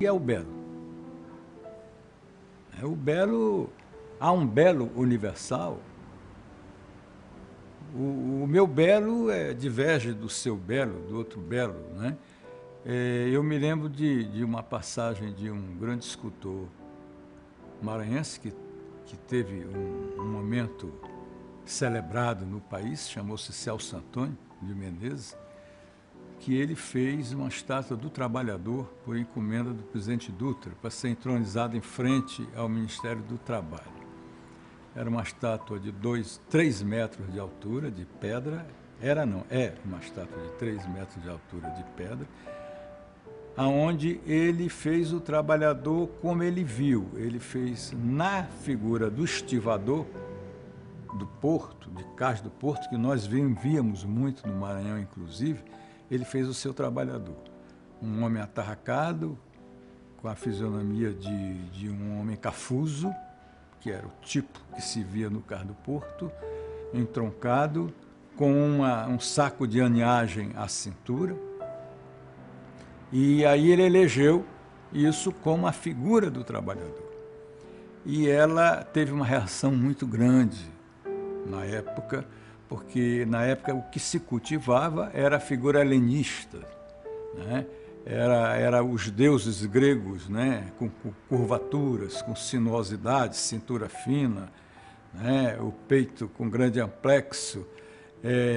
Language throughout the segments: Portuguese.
é o belo? O belo, há um belo universal. O meu belo diverge do seu belo, do outro belo, né? Eu me lembro de uma passagem de um grande escultor maranhense que teve um momento celebrado no país, chamou-se Celso Antônio de Menezes, que ele fez uma estátua do trabalhador por encomenda do presidente Dutra, para ser entronizada em frente ao Ministério do Trabalho. Era uma estátua de 3 metros de altura, de pedra. É uma estátua de 3 metros de altura de pedra, aonde ele fez o trabalhador como ele viu. Ele fez na figura do estivador do porto, de Cais do Porto, que nós víamos muito no Maranhão, inclusive. Ele fez o seu trabalhador. Um homem atarracado, com a fisionomia de um homem cafuso, que era o tipo que se via no Cais do Porto, entroncado, com um saco de aninhagem à cintura. E aí ele elegeu isso como a figura do trabalhador. E ela teve uma reação muito grande na época, porque na época o que se cultivava era a figura helenista, né? Era os deuses gregos, né? Com curvaturas, com sinuosidade, cintura fina, né? O peito com grande amplexo,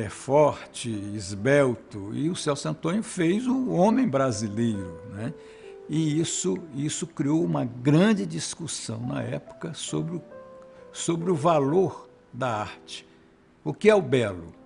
forte, esbelto. E o Celso Antônio fez o homem brasileiro, né? E isso criou uma grande discussão na época sobre o valor da arte. O que é o belo?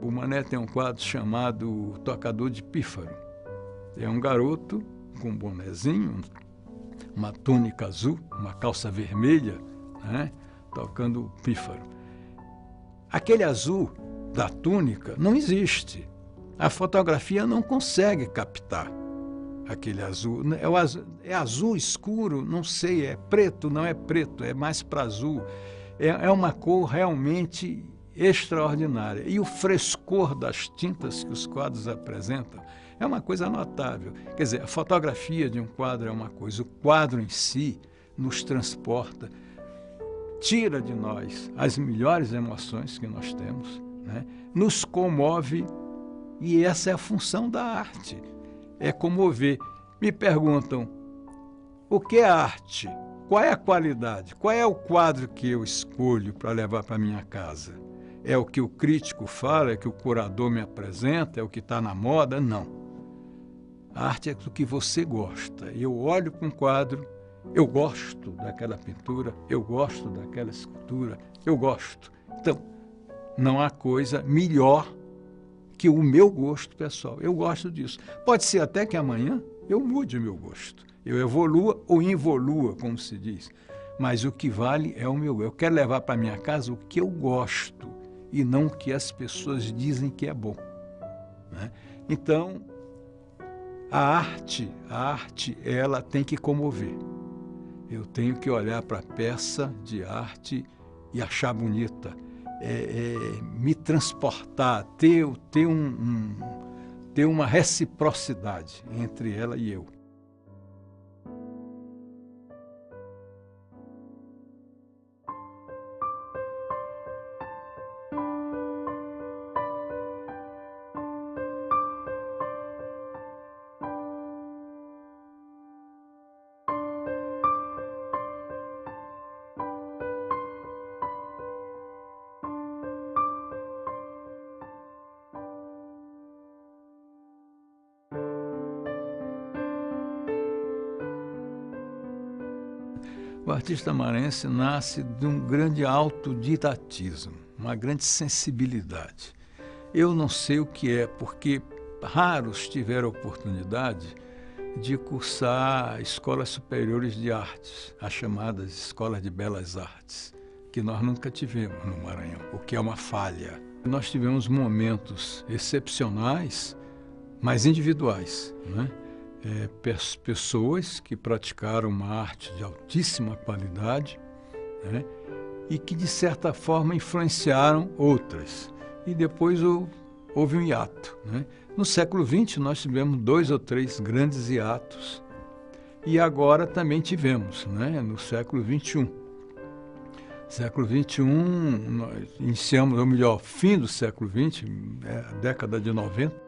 O Mané tem um quadro chamado Tocador de Pífaro. É um garoto com um bonezinho, uma túnica azul, uma calça vermelha, né, tocando pífaro. Aquele azul da túnica não existe. A fotografia não consegue captar aquele azul. É azul escuro, não sei, é preto, não é preto, é mais para azul. É uma cor realmente extraordinária. E o frescor das tintas que os quadros apresentam é uma coisa notável. Quer dizer, a fotografia de um quadro é uma coisa, o quadro em si nos transporta, tira de nós as melhores emoções que nós temos, né? Nos comove, e essa é a função da arte, é comover. Me perguntam, o que é arte? Qual é a qualidade? Qual é o quadro que eu escolho para levar para minha casa? É o que o crítico fala, é o que o curador me apresenta, é o que está na moda? Não. A arte é do que você gosta. Eu olho para um quadro, eu gosto daquela pintura, eu gosto daquela escultura, eu gosto. Então, não há coisa melhor que o meu gosto pessoal. Eu gosto disso. Pode ser até que amanhã eu mude o meu gosto. Eu evolua ou involua, como se diz. Mas o que vale é o meu. Eu quero levar para minha casa o que eu gosto e não o que as pessoas dizem que é bom, né? Então, a arte, ela tem que comover. Eu tenho que olhar para a peça de arte e achar bonita, me transportar, ter ter uma reciprocidade entre ela e eu. O artista maranhense nasce de um grande autodidatismo, uma grande sensibilidade. Eu não sei o que é, porque raros tiveram a oportunidade de cursar escolas superiores de artes, as chamadas escolas de belas artes, que nós nunca tivemos no Maranhão, o que é uma falha. Nós tivemos momentos excepcionais, mas individuais, né? Pessoas que praticaram uma arte de altíssima qualidade, né? E que, de certa forma, influenciaram outras. E depois houve um hiato, né? No século XX, nós tivemos 2 ou 3 grandes hiatos. E agora também tivemos, né? No século XXI. Século XXI, nós iniciamos, ou melhor, fim do século XX, a década de 90,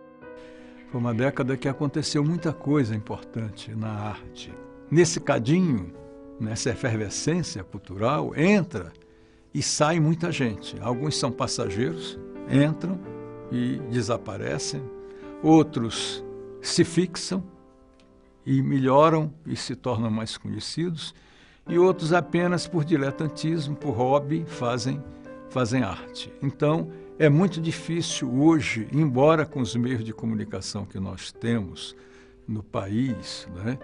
foi uma década que aconteceu muita coisa importante na arte. Nesse cadinho, nessa efervescência cultural, entra e sai muita gente. Alguns são passageiros, entram e desaparecem. Outros se fixam e melhoram e se tornam mais conhecidos. E outros apenas por diletantismo, por hobby, fazem arte. Então, é muito difícil hoje, embora com os meios de comunicação que nós temos no país, né,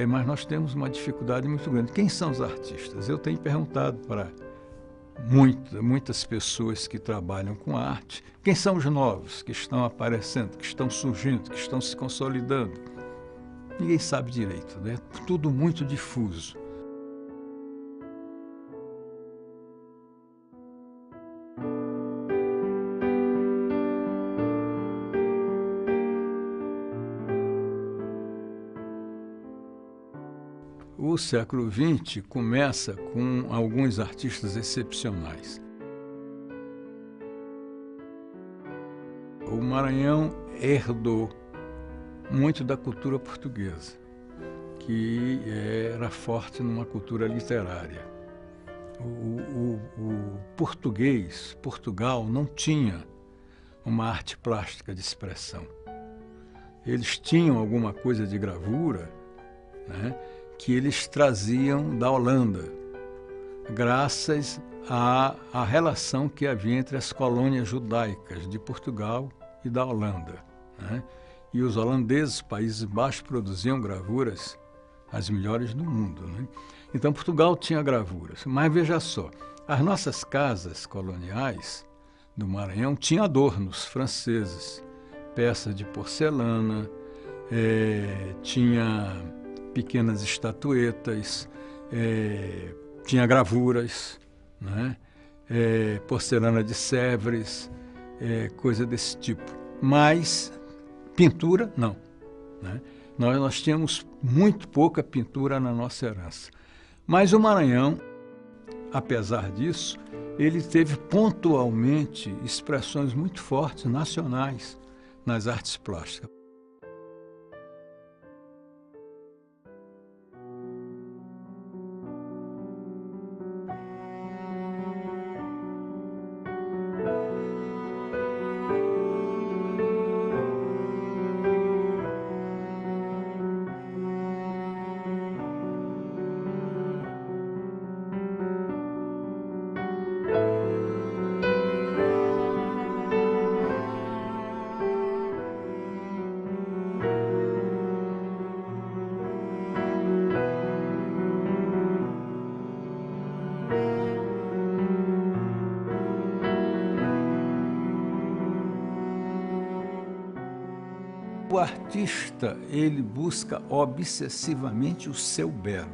mas nós temos uma dificuldade muito grande. Quem são os artistas? Eu tenho perguntado para muitas pessoas que trabalham com arte, quem são os novos que estão aparecendo, que estão surgindo, que estão se consolidando? Ninguém sabe direito, né? Tudo muito difuso. O século XX começa com alguns artistas excepcionais. O Maranhão herdou muito da cultura portuguesa, que era forte numa cultura literária. O português, Portugal, não tinha uma arte plástica de expressão. Eles tinham alguma coisa de gravura, né, que eles traziam da Holanda, graças à relação que havia entre as colônias judaicas de Portugal e da Holanda, né? E os holandeses, Países Baixos, produziam gravuras as melhores do mundo, né? Então Portugal tinha gravuras, mas veja só, as nossas casas coloniais do Maranhão tinham adornos franceses, peças de porcelana, tinha pequenas estatuetas, tinha gravuras, né? Porcelana de Sèvres, coisa desse tipo. Mas pintura, não, né? Nós tínhamos muito pouca pintura na nossa herança. Mas o Maranhão, apesar disso, ele teve pontualmente expressões muito fortes, nacionais, nas artes plásticas. O artista, ele busca obsessivamente o seu belo,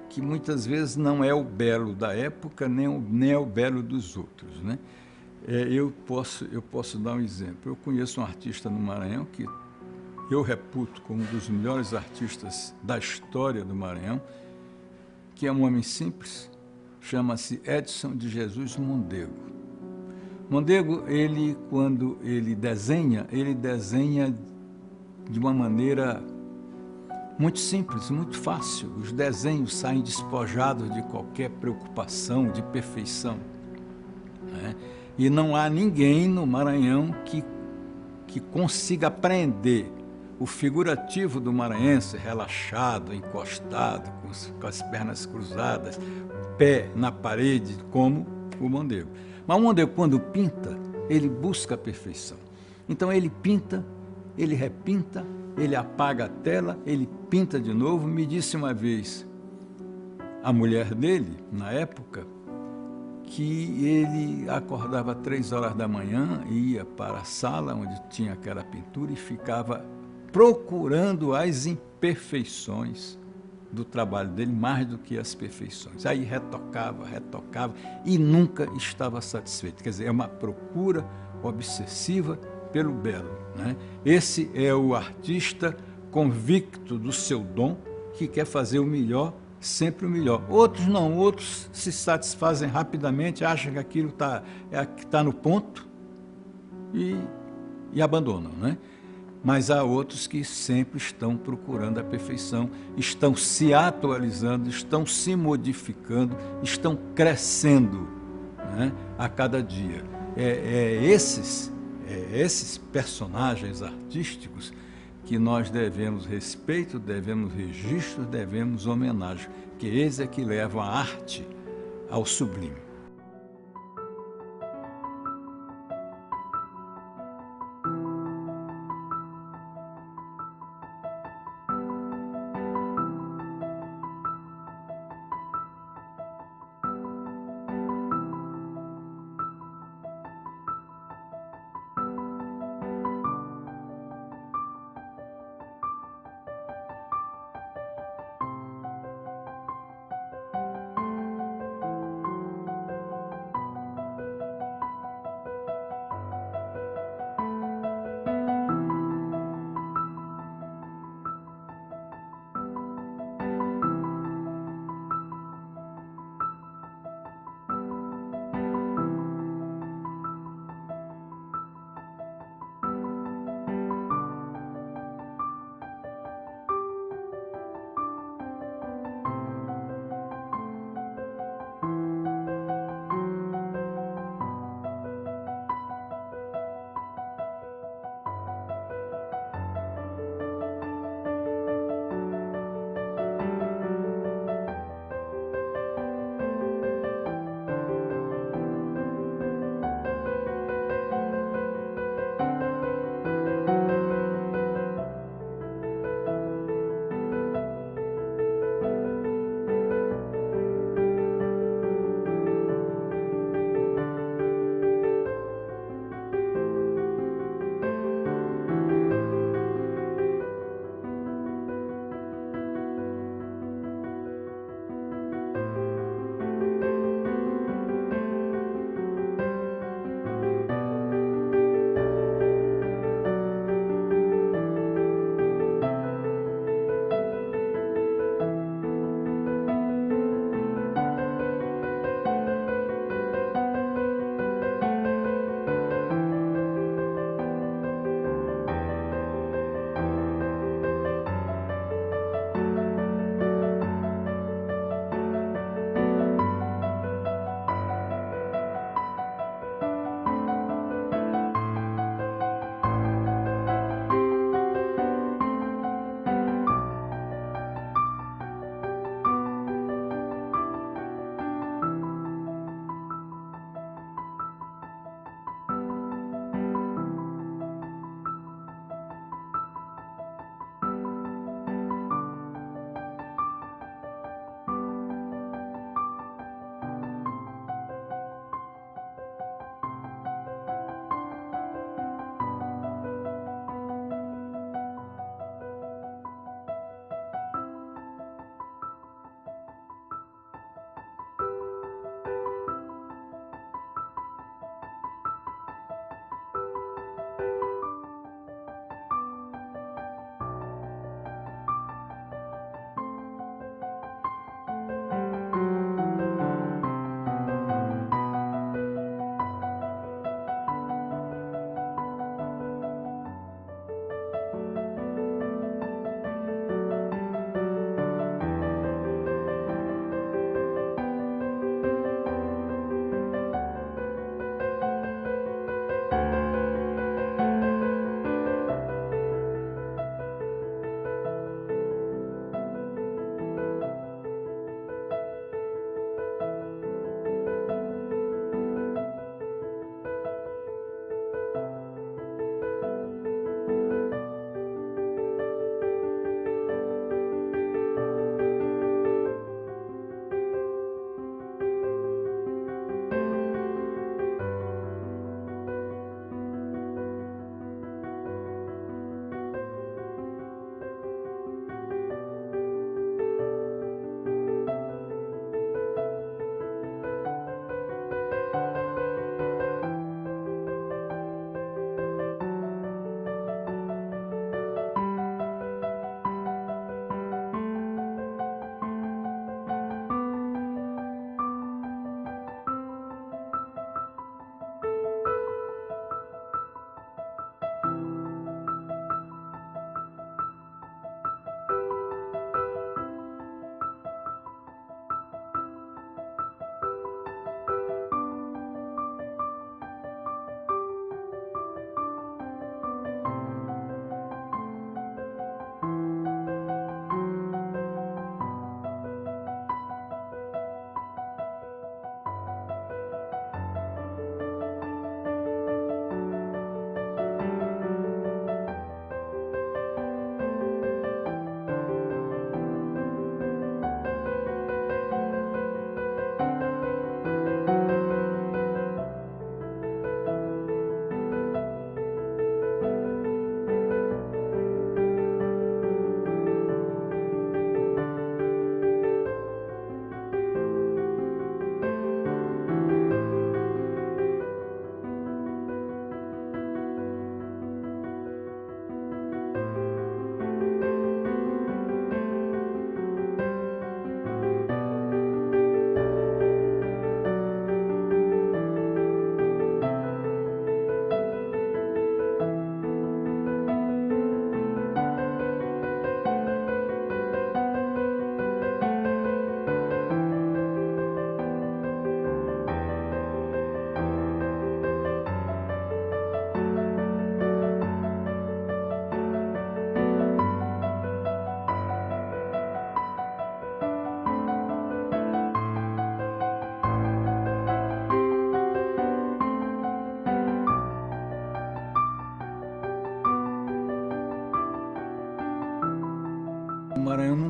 que muitas vezes não é o belo da época, nem é o belo dos outros, né? Eu posso dar um exemplo. Eu conheço um artista no Maranhão que eu reputo como um dos melhores artistas da história do Maranhão, que é um homem simples, chama-se Edson de Jesus Mondego. Mondego, quando ele desenha de uma maneira muito simples, muito fácil. Os desenhos saem despojados de qualquer preocupação, de perfeição, né? E não há ninguém no Maranhão que consiga apreender o figurativo do maranhense, relaxado, encostado, com as pernas cruzadas, pé na parede, como o Mondego. Mas o Mondego, quando pinta, ele busca a perfeição. Então ele pinta, ele repinta, ele apaga a tela, ele pinta de novo. Me disse uma vez a mulher dele, na época, que ele acordava 3 horas da manhã, ia para a sala onde tinha aquela pintura e ficava procurando as imperfeições do trabalho dele mais do que as perfeições. Aí retocava e nunca estava satisfeito. Quer dizer, é uma procura obsessiva pelo belo, né? Esse é o artista convicto do seu dom, que quer fazer o melhor, sempre o melhor. Outros não, outros se satisfazem rapidamente, acham que aquilo está no ponto e abandonam, né? Mas há outros que sempre estão procurando a perfeição, estão se atualizando, estão se modificando, estão crescendo, né, a cada dia. Esses personagens artísticos que nós devemos respeito, devemos registro, devemos homenagem, que eles é que levam a arte ao sublime.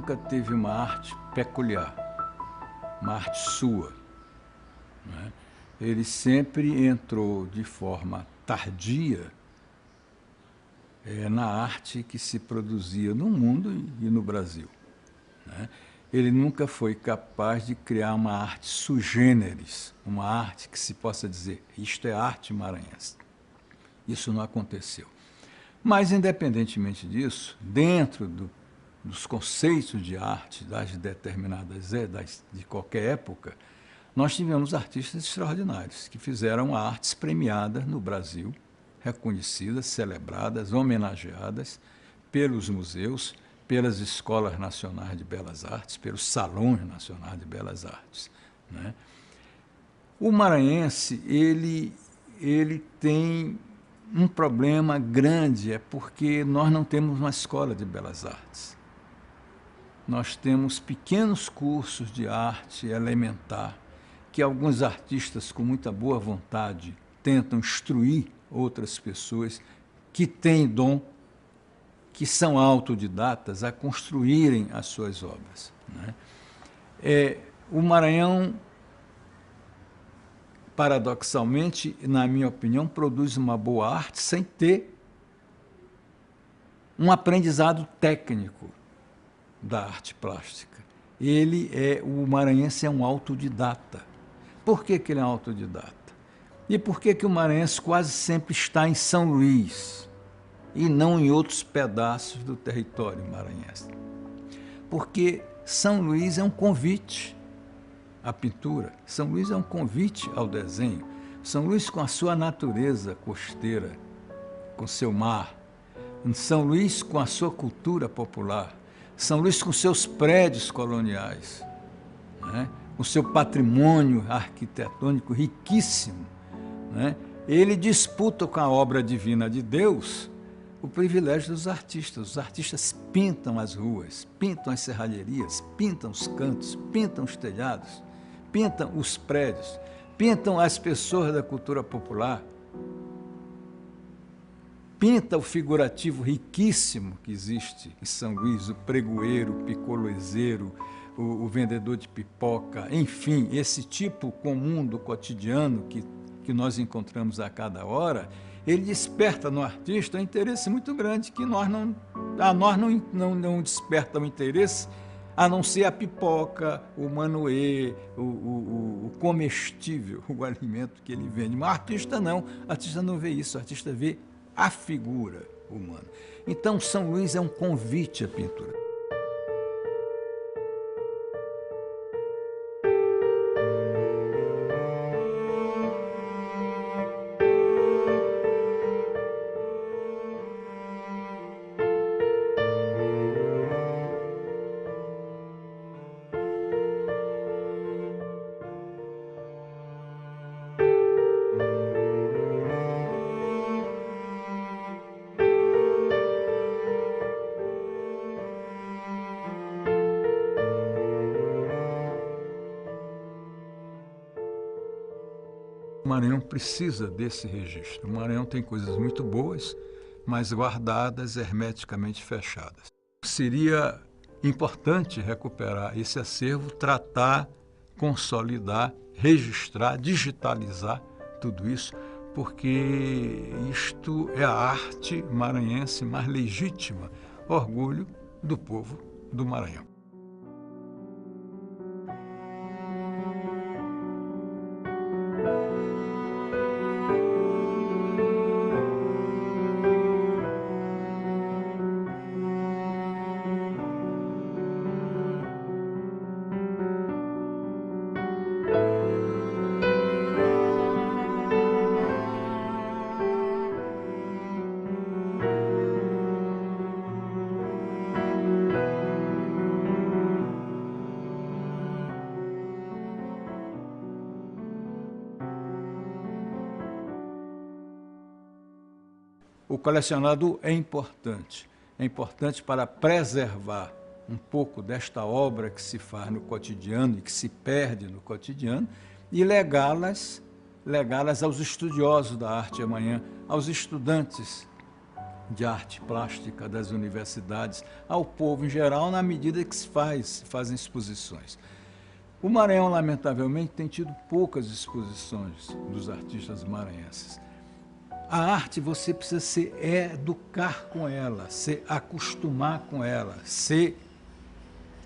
nunca teve uma arte peculiar, uma arte sua, né? Ele sempre entrou de forma tardia na arte que se produzia no mundo e no Brasil, né? Ele nunca foi capaz de criar uma arte sui generis, uma arte que se possa dizer, isto é arte maranhense. Isso não aconteceu. Mas, independentemente disso, dentro dos conceitos de arte das determinadas de qualquer época, nós tivemos artistas extraordinários que fizeram artes premiadas no Brasil, reconhecidas, celebradas, homenageadas pelos museus, pelas escolas nacionais de belas artes, pelos salões nacionais de belas artes, né? O maranhense, ele tem um problema grande, é porque nós não temos uma escola de belas artes. Nós temos pequenos cursos de arte elementar, que alguns artistas com muita boa vontade tentam instruir outras pessoas que têm dom, que são autodidatas, a construírem as suas obras, né? O Maranhão, paradoxalmente, na minha opinião, produz uma boa arte sem ter um aprendizado técnico da arte plástica. O maranhense é um autodidata. Por que ele é um autodidata? E por que o maranhense quase sempre está em São Luís e não em outros pedaços do território maranhense? Porque São Luís é um convite à pintura, São Luís é um convite ao desenho, São Luís com a sua natureza costeira, com seu mar, São Luís com a sua cultura popular, São Luís com seus prédios coloniais, né? Com seu patrimônio arquitetônico riquíssimo, né? Ele disputa com a obra divina de Deus o privilégio dos artistas. Os artistas pintam as ruas, pintam as serralherias, pintam os cantos, pintam os telhados, pintam os prédios, pintam as pessoas da cultura popular, pinta o figurativo riquíssimo que existe em São Luís, o pregoeiro, o picolózeiro, o vendedor de pipoca, enfim, esse tipo comum do cotidiano que nós encontramos a cada hora, ele desperta no artista um interesse muito grande que nós não desperta o interesse, a não ser a pipoca, o manoê, o comestível, o alimento que ele vende. Mas o artista não vê isso, o artista vê a figura humana. Então, São Luís é um convite à pintura. O Maranhão precisa desse registro. O Maranhão tem coisas muito boas, mas guardadas, hermeticamente fechadas. Seria importante recuperar esse acervo, tratar, consolidar, registrar, digitalizar tudo isso, porque isto é a arte maranhense mais legítima, orgulho do povo do Maranhão. O colecionador é importante para preservar um pouco desta obra que se faz no cotidiano e que se perde no cotidiano e legá-las aos estudiosos da arte amanhã, aos estudantes de arte plástica das universidades ao povo em geral, na medida que se fazem exposições. O Maranhão, lamentavelmente, tem tido poucas exposições dos artistas maranhenses. A arte você precisa se educar com ela, se acostumar com ela,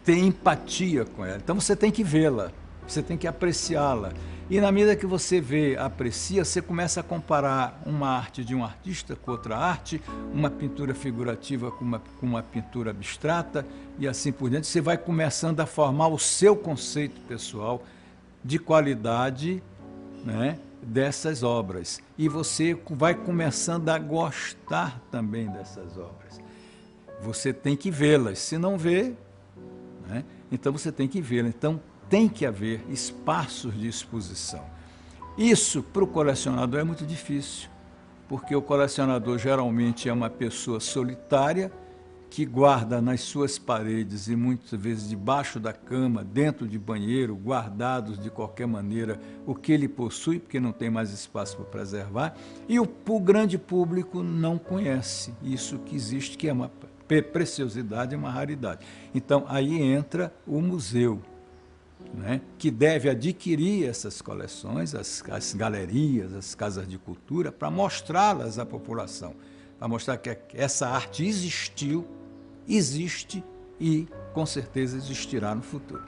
ter empatia com ela. Então você tem que vê-la, você tem que apreciá-la. E na medida que você vê, aprecia, você começa a comparar uma arte de um artista com outra arte, uma pintura figurativa com uma pintura abstrata e assim por diante. Você vai começando a formar o seu conceito pessoal de qualidade, né, dessas obras. E você vai começando a gostar também dessas obras. Você tem que vê-las. Se não vê, né, então você tem que vê-las. Então, tem que haver espaços de exposição. Isso, para o colecionador, é muito difícil, porque o colecionador geralmente é uma pessoa solitária, que guarda nas suas paredes e muitas vezes debaixo da cama, dentro de banheiro, guardados de qualquer maneira o que ele possui, porque não tem mais espaço para preservar, e o grande público não conhece isso que existe, que é uma preciosidade, é uma raridade. Então, aí entra o museu, né, que deve adquirir essas coleções, as galerias, as casas de cultura, para mostrá-las à população, para mostrar que essa arte existiu, existe e, com certeza, existirá no futuro.